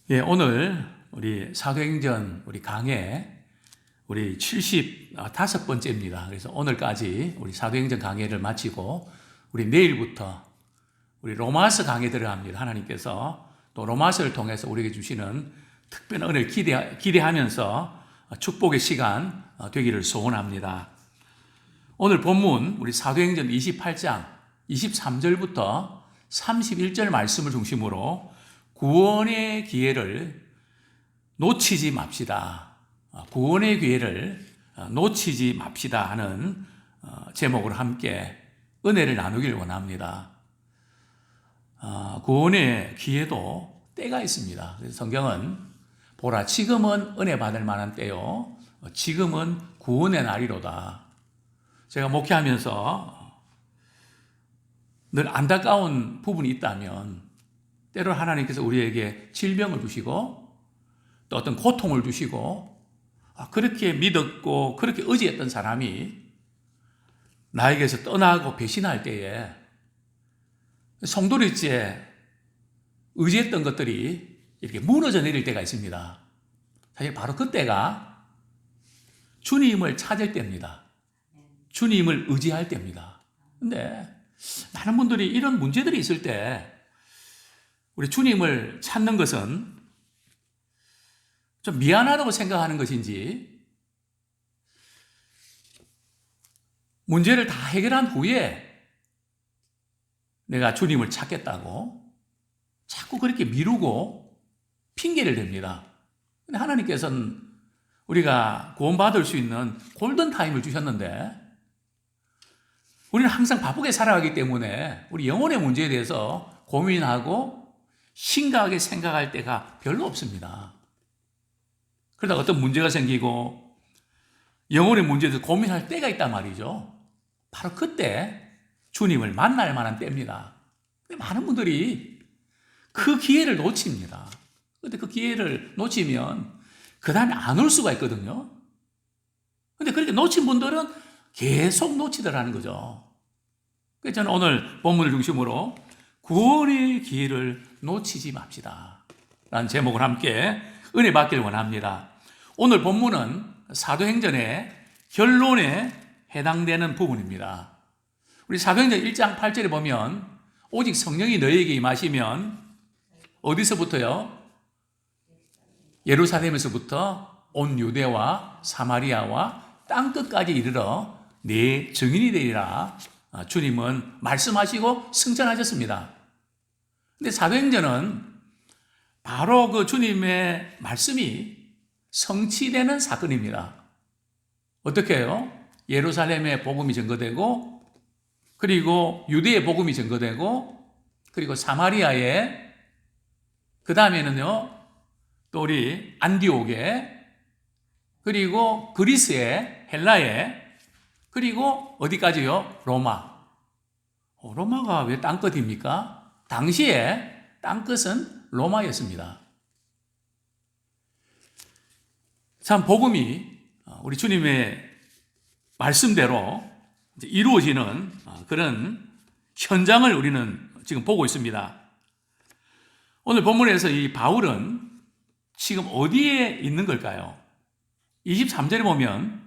예, 오늘 우리 사도행전 우리 강해 우리 75번째입니다. 그래서 오늘까지 우리 사도행전 강해를 마치고 우리 내일부터 우리 로마서 강해 들어갑니다. 하나님께서 또 로마서를 통해서 우리에게 주시는 특별한 은혜를 기대하면서 축복의 시간 되기를 소원합니다. 오늘 본문 우리 사도행전 28장 23절부터 31절 말씀을 중심으로 구원의 기회를 놓치지 맙시다. 구원의 기회를 놓치지 맙시다 하는 제목으로 함께 은혜를 나누길 원합니다. 구원의 기회도 때가 있습니다. 그래서 성경은 보라 지금은 은혜 받을 만한 때요. 지금은 구원의 날이로다. 제가 목회하면서 늘 안타까운 부분이 있다면 때로 하나님께서 우리에게 질병을 주시고 또 어떤 고통을 주시고 그렇게 믿었고 그렇게 의지했던 사람이 나에게서 떠나고 배신할 때에 성도일지에 의지했던 것들이 이렇게 무너져 내릴 때가 있습니다. 사실 바로 그때가 주님을 찾을 때입니다. 주님을 의지할 때입니다. 근데 많은 분들이 이런 문제들이 있을 때 우리 주님을 찾는 것은 좀 미안하다고 생각하는 것인지 문제를 다 해결한 후에 내가 주님을 찾겠다고 자꾸 그렇게 미루고 핑계를 댑니다. 근데 하나님께서는 우리가 구원받을 수 있는 골든타임을 주셨는데 우리는 항상 바쁘게 살아가기 때문에 우리 영혼의 문제에 대해서 고민하고 심각하게 생각할 때가 별로 없습니다. 그러다가 어떤 문제가 생기고 영혼의 문제에 대해서 고민할 때가 있단 말이죠. 바로 그때 주님을 만날 만한 때입니다. 근데 많은 분들이 그 기회를 놓칩니다. 근데 그 기회를 놓치면 그 다음에 안 올 수가 있거든요. 근데 그렇게 놓친 분들은 계속 놓치더라는 거죠. 그래서 저는 오늘 본문을 중심으로 구원의 기회를 놓치지 맙시다 라는 제목을 함께 은혜 받기를 원합니다. 오늘 본문은 사도행전의 결론에 해당되는 부분입니다. 우리 사도행전 1장 8절에 보면 오직 성령이 너희에게 임하시면 어디서부터요? 예루살렘에서부터 온 유대와 사마리아와 땅끝까지 이르러 내 증인이 되리라 주님은 말씀하시고 승천하셨습니다. 근데 사도행전은 바로 그 주님의 말씀이 성취되는 사건입니다. 어떻게 해요? 예루살렘의 복음이 전거되고 그리고 유대의 복음이 전거되고 그리고 사마리아에 그 다음에는요 또 우리 안디옥에 그리고 그리스에 헬라에 그리고 어디까지요? 로마. 로마가 왜 땅끝입니까? 당시에 땅끝은 로마였습니다. 참 복음이 우리 주님의 말씀대로 이루어지는 그런 현장을 우리는 지금 보고 있습니다. 오늘 본문에서 이 바울은 지금 어디에 있는 걸까요? 23절에 보면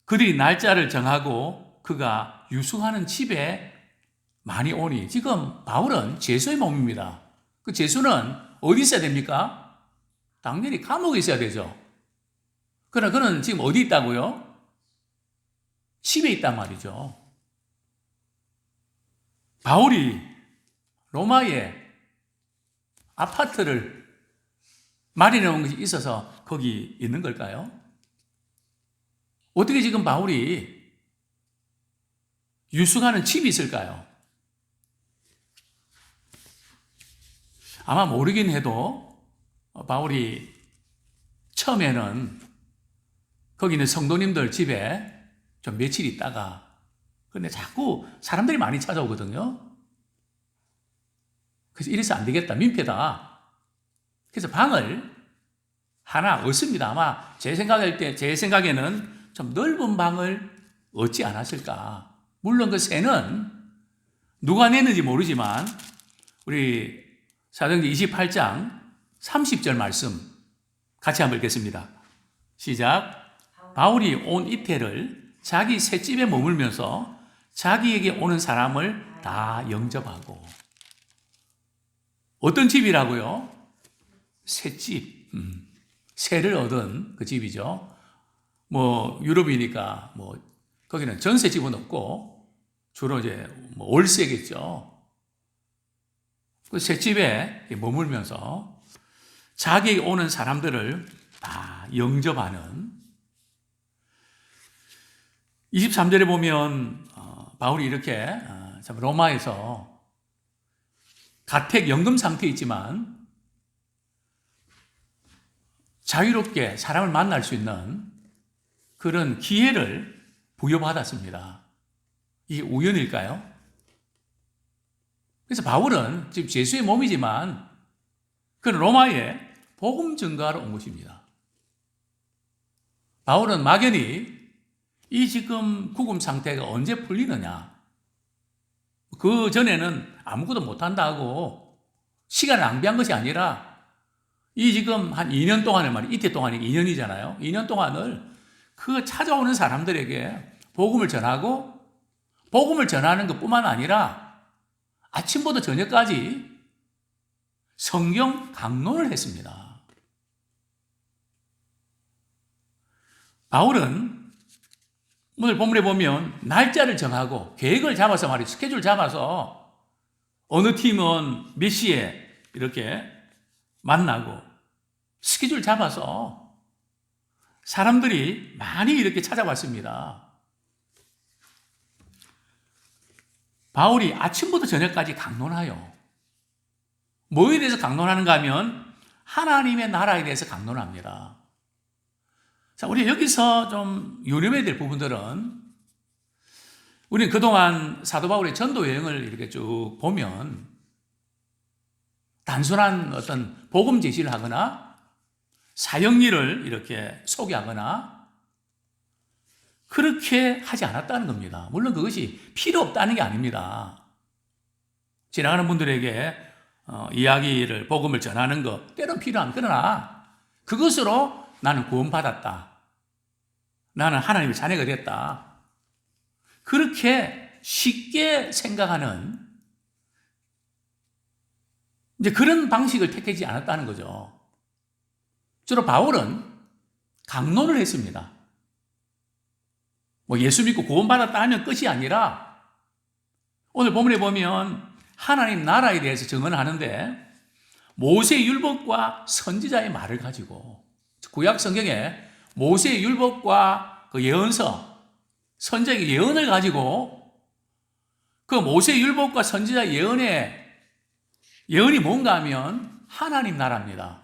그들이 날짜를 정하고 그가 유숙하는 집에 많이 오니 지금 바울은 죄수의 몸입니다. 그 죄수는 어디 있어야 됩니까? 당연히 감옥에 있어야 되죠. 그러나 그는 지금 어디 있다고요? 집에 있단 말이죠. 바울이 로마에 아파트를 마련해 놓은 것이 있어서 거기 있는 걸까요? 어떻게 지금 바울이 유숙하는 집이 있을까요? 아마 모르긴 해도 바울이 처음에는 거기 있는 성도님들 집에 좀 며칠 있다가 근데 자꾸 사람들이 많이 찾아오거든요. 그래서 이래서 안 되겠다. 민폐다. 그래서 방을 하나 얻습니다. 아마 제 생각에는 좀 넓은 방을 얻지 않았을까. 물론 그 세는 누가 냈는지 모르지만 우리 사도행전 28장 30절 말씀 같이 한번 읽겠습니다. 시작. 바울이 온 이태를 자기 셋집에 머물면서 자기에게 오는 사람을 다 영접하고. 어떤 집이라고요? 셋집. 새를 얻은 그 집이죠. 뭐 유럽이니까 뭐 거기는 전세집은 없고 주로 이제 뭐 월세겠죠. 그 셋집에 머물면서 자기에게 오는 사람들을 다 영접하는. 23절에 보면 바울이 이렇게 참 로마에서 가택 연금 상태에 있지만 자유롭게 사람을 만날 수 있는 그런 기회를 부여받았습니다. 이게 우연일까요? 그래서 바울은 지금 예수의 몸이지만 그는 로마에 복음 전가하러 온 것입니다. 바울은 막연히 이 지금 구금 상태가 언제 풀리느냐, 그 전에는 아무것도 못한다고 시간을 낭비한 것이 아니라 이 지금 한 2년 동안을 말이에요. 이때 동안이 2년이잖아요. 2년 동안을 그 찾아오는 사람들에게 복음을 전하고, 복음을 전하는 것뿐만 아니라 아침부터 저녁까지 성경 강론을 했습니다. 바울은 오늘 본문에 보면 날짜를 정하고 계획을 잡아서 말이에요. 스케줄 잡아서 어느 팀은 몇 시에 이렇게 만나고 스케줄 잡아서 사람들이 많이 이렇게 찾아왔습니다. 바울이 아침부터 저녁까지 강론하여. 뭐에 대해서 강론하는가 하면 하나님의 나라에 대해서 강론합니다. 자, 우리 여기서 좀 유념해야 될 부분들은, 우리는 그동안 사도 바울의 전도 여행을 이렇게 쭉 보면 단순한 어떤 복음 제시를 하거나 사역일을 이렇게 소개하거나 그렇게 하지 않았다는 겁니다. 물론 그것이 필요 없다는 게 아닙니다. 지나가는 분들에게 이야기를, 복음을 전하는 것 때론 필요한, 그러나 그것으로 나는 구원받았다, 나는 하나님의 자녀가 됐다, 그렇게 쉽게 생각하는 이제 그런 방식을 택하지 않았다는 거죠. 주로 바울은 강론을 했습니다. 뭐 예수 믿고 구원받았다 하면 끝이 아니라 오늘 본문에 보면 하나님 나라에 대해서 증언하는데 모세의 율법과 선지자의 말을 가지고, 구약 성경에 모세의 율법과 그 예언서, 선지자의 예언을 가지고 그 모세의 율법과 선지자의 예언이 뭔가 하면 하나님 나라입니다.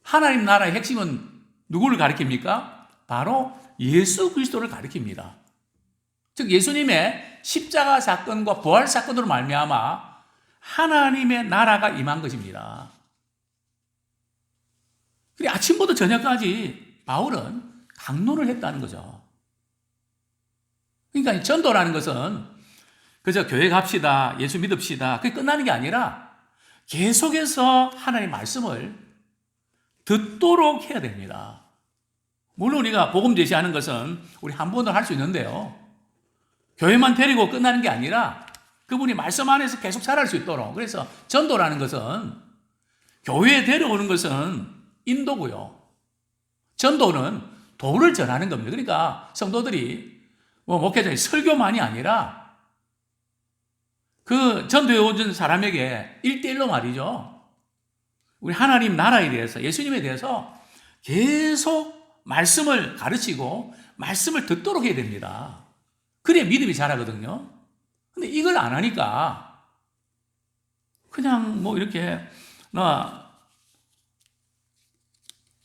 하나님 나라의 핵심은 누구를 가리킵니까? 바로 예수 그리스도를 가리킵니다. 즉 예수님의 십자가 사건과 부활 사건으로 말미암아 하나님의 나라가 임한 것입니다. 그리고 아침부터 저녁까지 바울은 강론을 했다는 거죠. 그러니까 전도라는 것은 그저 교회 갑시다, 예수 믿읍시다, 그게 끝나는 게 아니라 계속해서 하나님의 말씀을 듣도록 해야 됩니다. 물론 우리가 복음 제시하는 것은 우리 한 번도 할 수 있는데요, 교회만 데리고 끝나는 게 아니라 그분이 말씀 안에서 계속 자랄 수 있도록. 그래서 전도라는 것은, 교회에 데려오는 것은 인도고요, 전도는 도를 전하는 겁니다. 그러니까 성도들이 뭐 목회자의 설교만이 아니라 그 전도해 온 사람에게 1대1로 말이죠, 우리 하나님 나라에 대해서, 예수님에 대해서 계속 말씀을 가르치고 말씀을 듣도록 해야 됩니다. 그래야 믿음이 자라거든요. 근데 이걸 안 하니까 그냥 뭐 이렇게 나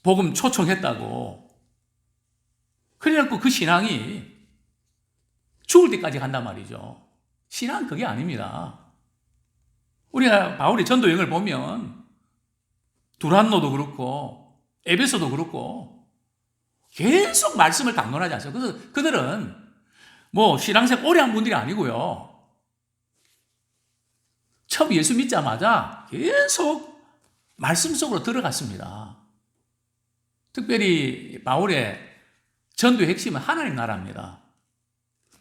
복음 초청했다고 그래갖고 그 신앙이 죽을 때까지 간단 말이죠. 신앙은 그게 아닙니다. 우리가 바울의 전도 여행을 보면 두란노도 그렇고 에베소도 그렇고 계속 말씀을 강론하지 않습니까? 그래서 그들은 뭐 신앙생활 오래 한 분들이 아니고요, 처음 예수 믿자마자 계속 말씀 속으로 들어갔습니다. 특별히 바울의 전도의 핵심은 하나님 나라입니다.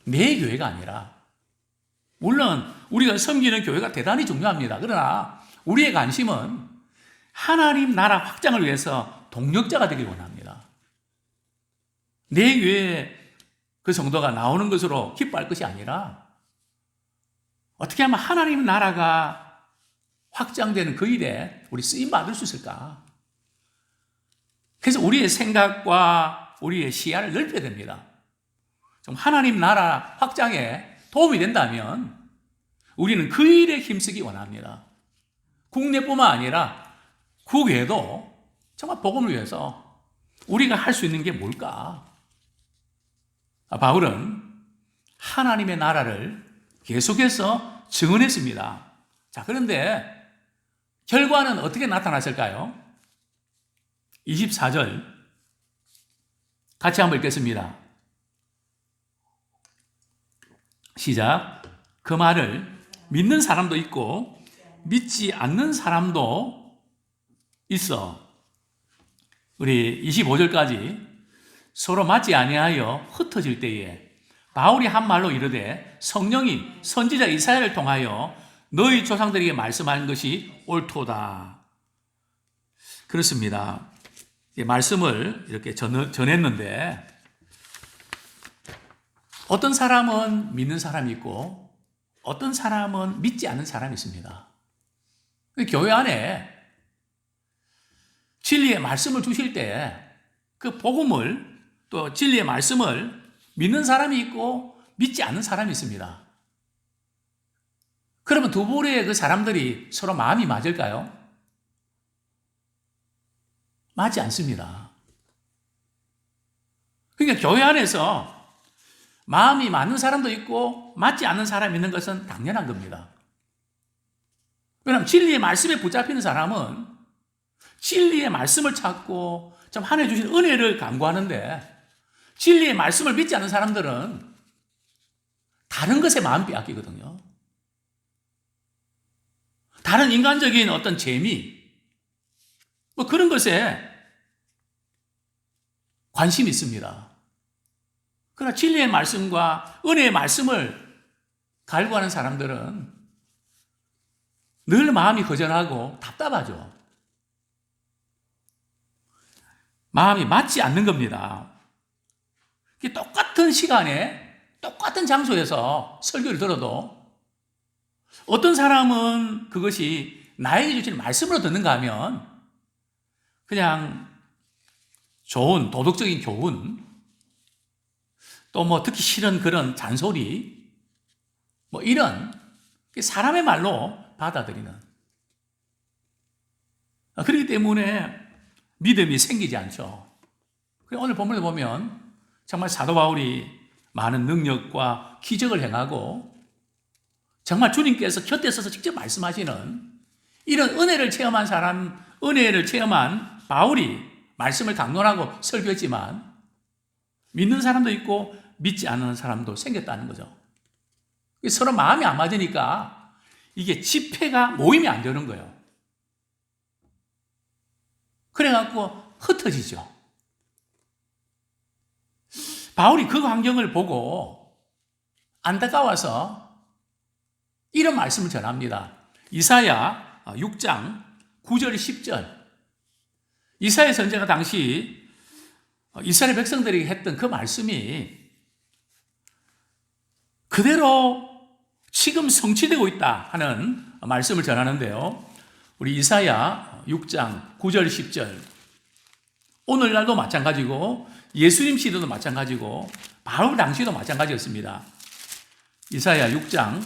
내 교회가 아니라, 물론 우리가 섬기는 교회가 대단히 중요합니다. 그러나 우리의 관심은 하나님 나라 확장을 위해서 동력자가 되길 원합니다. 내 교회에 그 성도가 나오는 것으로 기뻐할 것이 아니라 어떻게 하면 하나님 나라가 확장되는 그 일에 우리 쓰임 받을 수 있을까? 그래서 우리의 생각과 우리의 시야를 넓혀야 됩니다. 좀 하나님 나라 확장에 도움이 된다면 우리는 그 일에 힘쓰기 원합니다. 국내뿐만 아니라 국외도 정말 복음을 위해서 우리가 할 수 있는 게 뭘까? 바울은 하나님의 나라를 계속해서 증언했습니다. 자, 그런데 결과는 어떻게 나타났을까요? 24절 같이 한번 읽겠습니다. 시작. 그 말을 믿는 사람도 있고 믿지 않는 사람도 있어. 우리 25절까지 서로 맞지 아니하여 흩어질 때에 바울이 한 말로 이르되 성령이 선지자 이사야를 통하여 너희 조상들에게 말씀하는 것이 옳도다. 그렇습니다. 말씀을 이렇게 전했는데 어떤 사람은 믿는 사람이 있고 어떤 사람은 믿지 않는 사람이 있습니다. 교회 안에 진리의 말씀을 주실 때 그 복음을 또 진리의 말씀을 믿는 사람이 있고 믿지 않는 사람이 있습니다. 그러면 두 부류의 그 사람들이 서로 마음이 맞을까요? 맞지 않습니다. 그러니까 교회 안에서 마음이 맞는 사람도 있고 맞지 않는 사람이 있는 것은 당연한 겁니다. 왜냐하면 진리의 말씀에 붙잡히는 사람은 진리의 말씀을 찾고 참 하나님 주신 은혜를 간구하는데 진리의 말씀을 믿지 않는 사람들은 다른 것에 마음 빼앗기거든요. 다른 인간적인 어떤 재미, 뭐 그런 것에 관심이 있습니다. 그러나 진리의 말씀과 은혜의 말씀을 갈구하는 사람들은 늘 마음이 허전하고 답답하죠. 마음이 맞지 않는 겁니다. 똑같은 시간에 똑같은 장소에서 설교를 들어도 어떤 사람은 그것이 나에게 주신 말씀으로 듣는가 하면 그냥 좋은 도덕적인 교훈, 또 뭐 듣기 싫은 그런 잔소리, 뭐 이런 사람의 말로 받아들이는. 그렇기 때문에 믿음이 생기지 않죠. 오늘 본문을 보면 정말 사도 바울이 많은 능력과 기적을 행하고 정말 주님께서 곁에 서서 직접 말씀하시는 이런 은혜를 체험한 사람, 은혜를 체험한 바울이 말씀을 강론하고 설교했지만 믿는 사람도 있고 믿지 않는 사람도 생겼다는 거죠. 서로 마음이 안 맞으니까 이게 집회가 모임이 안 되는 거예요. 그래갖고 흩어지죠. 바울이 그 환경을 보고 안타까워서 이런 말씀을 전합니다. 이사야 6장 9절 10절. 이사야 선지자가 당시 이스라엘 백성들에게 했던 그 말씀이 그대로 지금 성취되고 있다 하는 말씀을 전하는데요. 우리 이사야 6장 9절 10절. 오늘날도 마찬가지고 예수님 시대도 마찬가지고 바울 당시도 마찬가지였습니다. 이사야 6장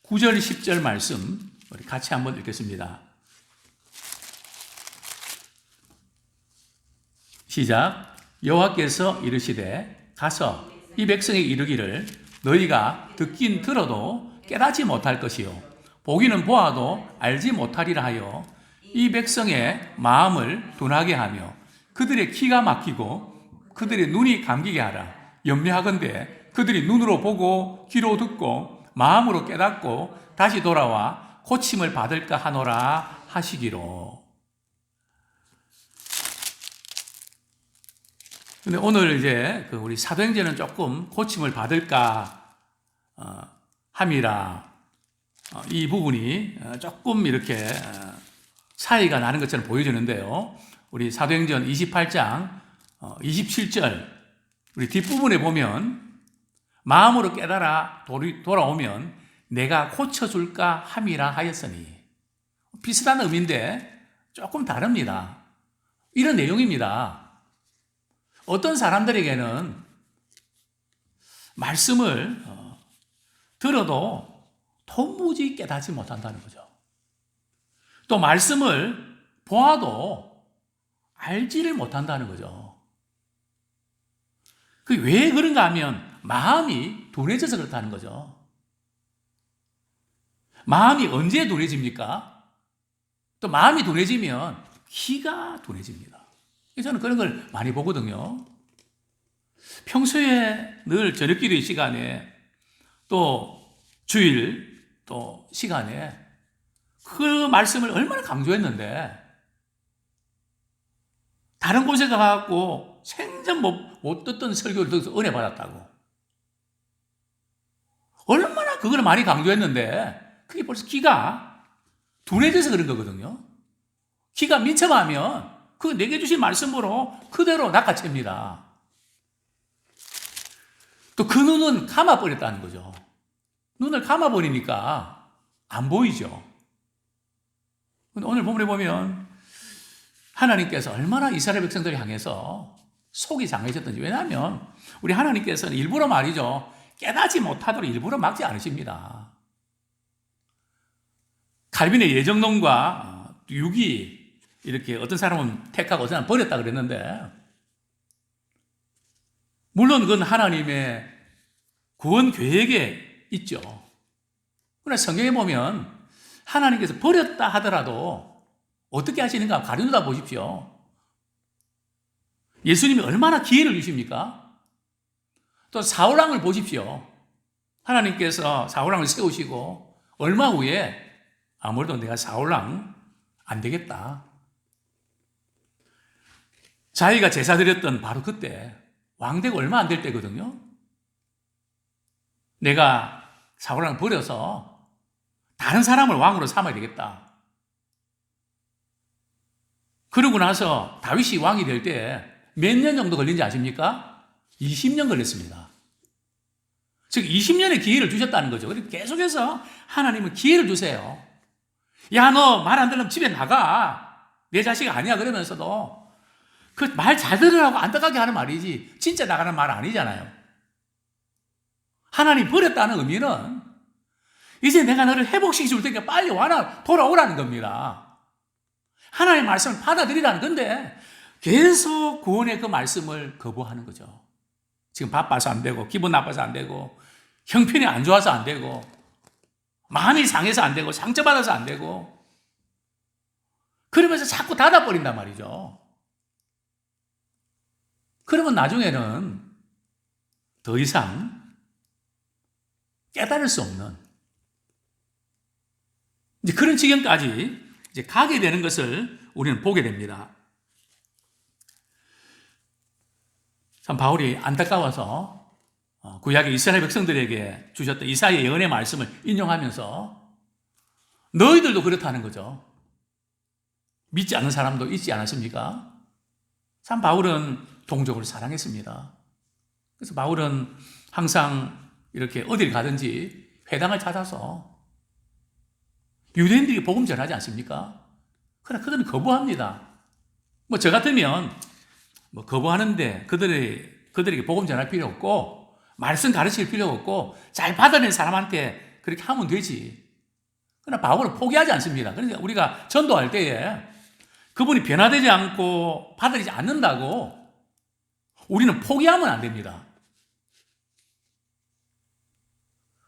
9절 10절 말씀 우리 같이 한번 읽겠습니다. 시작. 여호와께서 이르시되 가서 이 백성에게 이르기를 너희가 듣긴 들어도 깨닫지 못할 것이요 보기는 보아도 알지 못하리라 하여 이 백성의 마음을 둔하게 하며 그들의 귀가 막히고 그들의 눈이 감기게 하라. 염려하건대 그들이 눈으로 보고 귀로 듣고 마음으로 깨닫고 다시 돌아와 고침을 받을까 하노라 하시기로. 근데 오늘 이제 우리 사도행전은 조금 고침을 받을까 함이라 이 부분이 조금 이렇게 차이가 나는 것처럼 보여지는데요. 우리 사도행전 28장 27절 우리 뒷부분에 보면 마음으로 깨달아 돌아오면 내가 고쳐줄까 함이라 하였으니, 비슷한 의미인데 조금 다릅니다. 이런 내용입니다. 어떤 사람들에게는 말씀을 들어도 도무지 깨닫지 못한다는 거죠. 또 말씀을 보아도 알지를 못한다는 거죠. 그 왜 그런가 하면 마음이 둔해져서 그렇다는 거죠. 마음이 언제 둔해집니까? 또 마음이 둔해지면 귀가 둔해집니다. 저는 그런 걸 많이 보거든요. 평소에 늘 저녁기도의 시간에 또 주일 또 시간에 그 말씀을 얼마나 강조했는데 다른 곳에 가갖고 생전 못 듣던 설교를 듣어서 은혜 받았다고. 얼마나 그걸 많이 강조했는데 그게 벌써 귀가 둔해져서 그런 거거든요. 귀가 민첩하면 그 내게 주신 말씀으로 그대로 낚아챕니다. 또 그 눈은 감아버렸다는 거죠. 눈을 감아버리니까 안 보이죠. 오늘 본문에 보면 하나님께서 얼마나 이스라엘 백성들을 향해서 속이 상해졌던지. 왜냐하면 우리 하나님께서는 일부러 말이죠, 깨닫지 못하도록 일부러 막지 않으십니다. 칼빈의 예정론과 유기, 이렇게 어떤 사람은 택하고 어떤 사람은 버렸다 그랬는데, 물론 그건 하나님의 구원 계획에 있죠. 그러나 성경에 보면 하나님께서 버렸다 하더라도 어떻게 하시는가 가려다 보십시오. 예수님이 얼마나 기회를 주십니까? 또 사울왕을 보십시오. 하나님께서 사울왕을 세우시고 얼마 후에 아무래도 내가 사울왕 안 되겠다. 자기가 제사 드렸던 바로 그때, 왕되고 얼마 안 될 때거든요. 내가 사울왕을 버려서 다른 사람을 왕으로 삼아야 되겠다. 그러고 나서 다윗이 왕이 될 때 몇 년 정도 걸린지 아십니까? 20년 걸렸습니다. 즉 20년의 기회를 주셨다는 거죠. 그리고 계속해서 하나님은 기회를 주세요. 야, 너 말 안 들으면 집에 나가. 내 자식 아니야. 그러면서도 그 말 잘 들으라고 안타깝게 하는 말이지 진짜 나가는 말 아니잖아요. 하나님 버렸다는 의미는 이제 내가 너를 회복시켜 줄 테니까 빨리 돌아오라는 겁니다. 하나님의 말씀을 받아들이라는 건데 계속 구원의 그 말씀을 거부하는 거죠. 지금 바빠서 안 되고, 기분 나빠서 안 되고, 형편이 안 좋아서 안 되고, 마음이 상해서 안 되고, 상처받아서 안 되고, 그러면서 자꾸 닫아버린단 말이죠. 그러면 나중에는 더 이상 깨달을 수 없는 이제 그런 지경까지 이제 가게 되는 것을 우리는 보게 됩니다. 참 바울이 안타까워서 구약의 이스라엘 백성들에게 주셨던 이사야의 예언의 말씀을 인용하면서 너희들도 그렇다는 거죠. 믿지 않는 사람도 있지 않았습니까? 참 바울은 동족을 사랑했습니다. 그래서 바울은 항상 이렇게 어딜 가든지 회당을 찾아서 유대인들이 복음 전하지 않습니까? 그러나 그들은 거부합니다. 저 같으면 거부하는데 그들에게 복음 전할 필요 없고 말씀 가르칠 필요 없고 잘 받아낸 사람한테 그렇게 하면 되지. 그러나 바울은 포기하지 않습니다. 그러니까 우리가 전도할 때에 그분이 변화되지 않고 받아들이지 않는다고 우리는 포기하면 안 됩니다.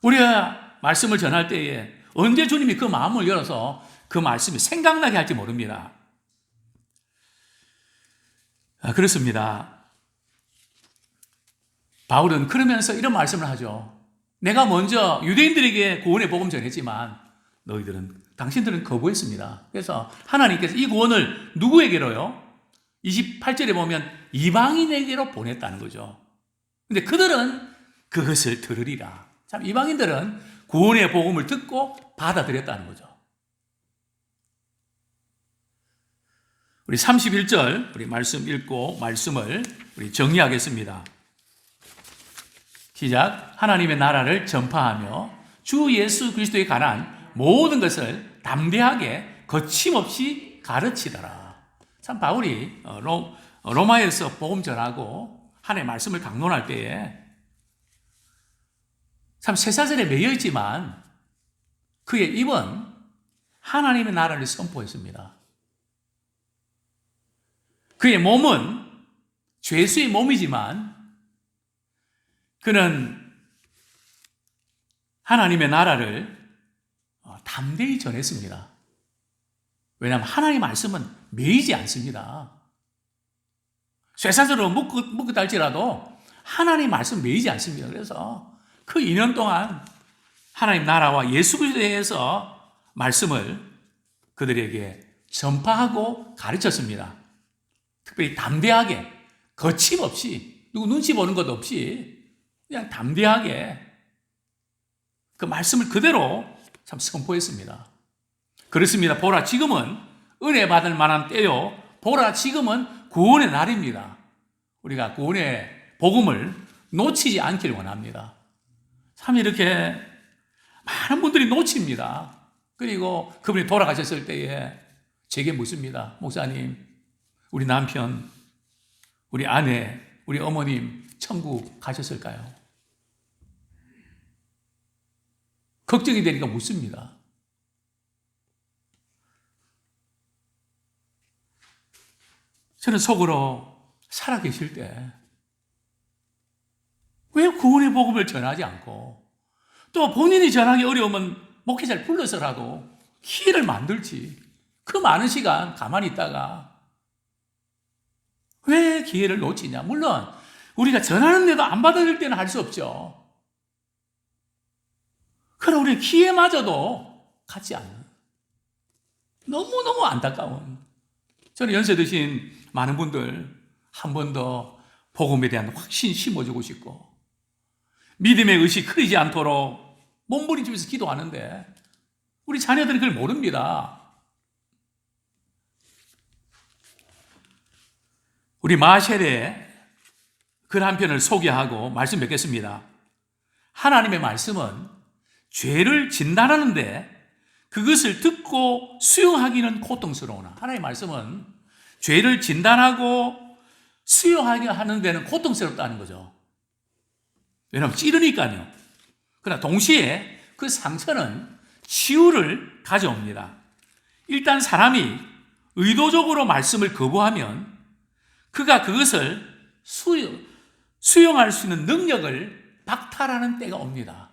우리가 말씀을 전할 때에 언제 주님이 그 마음을 열어서 그 말씀이 생각나게 할지 모릅니다. 그렇습니다. 바울은 그러면서 이런 말씀을 하죠. 내가 먼저 유대인들에게 구원의 복음 전했지만 너희들은 당신들은 거부했습니다. 그래서 하나님께서 이 구원을 누구에게로요? 28절에 보면 이방인에게로 보냈다는 거죠. 근데 그들은 그것을 들으리라. 참, 이방인들은 구원의 복음을 듣고 받아들였다는 거죠. 우리 31절 우리 말씀 읽고 말씀을 우리 정리하겠습니다. 시작. 하나님의 나라를 전파하며 주 예수 그리스도에 관한 모든 것을 담대하게 거침없이 가르치더라. 참, 바울이 로마에서 복음 전하고 하나님의 말씀을 강론할 때에 참 쇠사슬에 매여 있지만 그의 입은 하나님의 나라를 선포했습니다. 그의 몸은 죄수의 몸이지만 그는 하나님의 나라를 담대히 전했습니다. 왜냐하면 하나님의 말씀은 매이지 않습니다. 쇠사슬로 묶고 달지라도 하나님의 말씀 매이지 않습니다. 그래서 그 2년 동안 하나님 나라와 예수 그리스도에 대해서 말씀을 그들에게 전파하고 가르쳤습니다. 특별히 담대하게, 거침없이, 누구 눈치 보는 것 없이 그냥 담대하게 그 말씀을 그대로 참 선포했습니다. 그렇습니다. 보라, 지금은 은혜 받을 만한 때요. 보라, 지금은 구원의 날입니다. 우리가 구원의 복음을 놓치지 않기를 원합니다. 참, 이렇게 많은 분들이 놓칩니다. 그리고 그분이 돌아가셨을 때에 제게 묻습니다. 목사님, 우리 남편, 우리 아내, 우리 어머님 천국 가셨을까요? 걱정이 되니까 묻습니다. 저는 속으로 살아계실 때 왜 구원의 복음을 전하지 않고 또 본인이 전하기 어려우면 목회자를 불러서라도 기회를 만들지, 그 많은 시간 가만히 있다가 왜 기회를 놓치냐. 물론 우리가 전하는데도 안 받아들일 때는 할 수 없죠. 그러나 우리 기회마저도 갖지 않는, 너무너무 안타까운, 저는 연세 드신 많은 분들 한 번 더 복음에 대한 확신 심어주고 싶고 믿음의 의식 흐리지 않도록 몸부림치면서 기도하는데 우리 자녀들은 그걸 모릅니다. 우리 마셸의 글 한 편을 소개하고 말씀 맺겠습니다. 하나님의 말씀은 죄를 진단하는데 그것을 듣고 수용하기는 고통스러우나, 하나님의 말씀은 죄를 진단하고 수용하게 하는 데는 고통스럽다는 거죠. 왜냐하면 찌르니까요. 그러나 동시에 그 상처는 치유를 가져옵니다. 일단 사람이 의도적으로 말씀을 거부하면 그가 그것을 수용할 수 있는 능력을 박탈하는 때가 옵니다.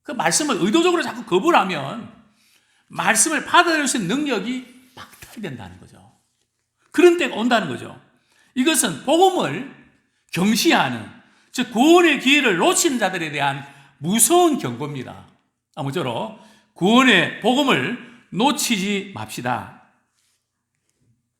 그 말씀을 의도적으로 자꾸 거부를 하면 말씀을 받아들일 수 있는 능력이 박탈된다는 거죠. 그런 때가 온다는 거죠. 이것은 복음을 경시하는, 즉 구원의 기회를 놓치는 자들에 대한 무서운 경고입니다. 아무쪼록 구원의 복음을 놓치지 맙시다.